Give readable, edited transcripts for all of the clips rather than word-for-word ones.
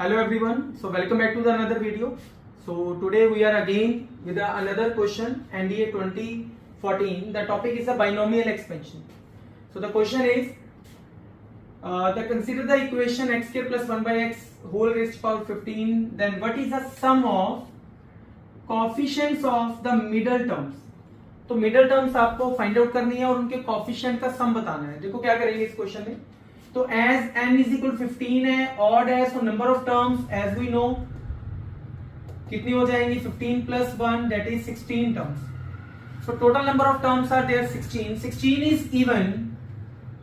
Hello everyone, so welcome back to the another video. So today we are again with another question, NDA 2014. The topic is a binomial expansion. So the question is, consider the equation x square plus 1 by x whole raised to power 15. Then what is the sum of coefficients of the middle terms? तो middle terms आपको find out करनी है और उनके coefficient का सम बताना है. देखो क्या करेंगे इस क्वेश्चन में. तो एज n इज इक्वल 15 है, ऑड है, so number of terms as we know कितनी हो जाएंगी 15 plus 1 that is 16 terms. So total number of terms are there 16 is even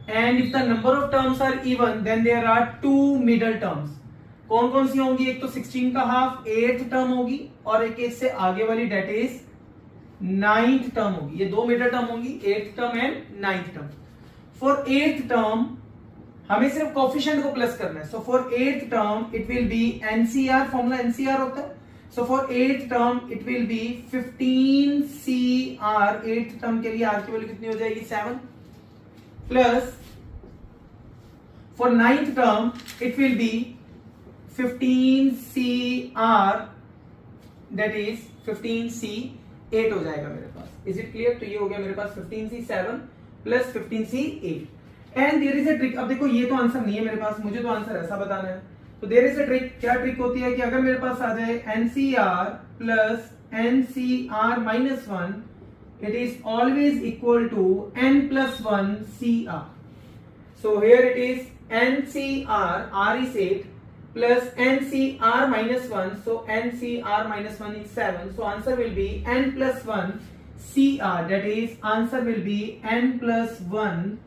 and if the number of terms are even then there are two middle terms. कौन कौन सी होंगी? एक तो 16 का half 8th term होगी और एक इससे आगे वाली दैट इज 9th टर्म होगी. ये दो मिडल टर्म होंगी, 8th term and 9th term. For 8th term हमें सिर्फ कोफिशिएंट को प्लस करना है. So for 8th term it will be NCR, formula NCR होता है. So for 8th term it will be 15CR. 8th term के लिए आर की वैल्यू कितनी हो जाएगी 7 plus for 9th term it will be 15CR that is 15C8 हो जाएगा मेरे पास. Is it clear? तो ये हो गया मेरे पास 15C7 plus 15C8 and there is a trick. अब देखो ये तो आंसर नहीं है मेरे पास, मुझे तो आंसर ऐसा बताना है. तो देयर इज अ ट्रिक. क्या ट्रिक होती है कि अगर मेरे पास आ जाए NCR plus NCR minus 1 it is always equal to n plus 1 CR. So here it is NCR, R is 8 plus NCR minus 1, so NCR minus 1 is 7, so answer will be n plus 1 CR, that is answer will be n plus 1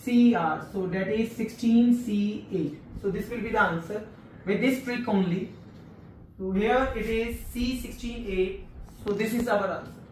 CR, so that is 16C8. So this will be the answer with this trick only. So here it is C16A, so this is our answer.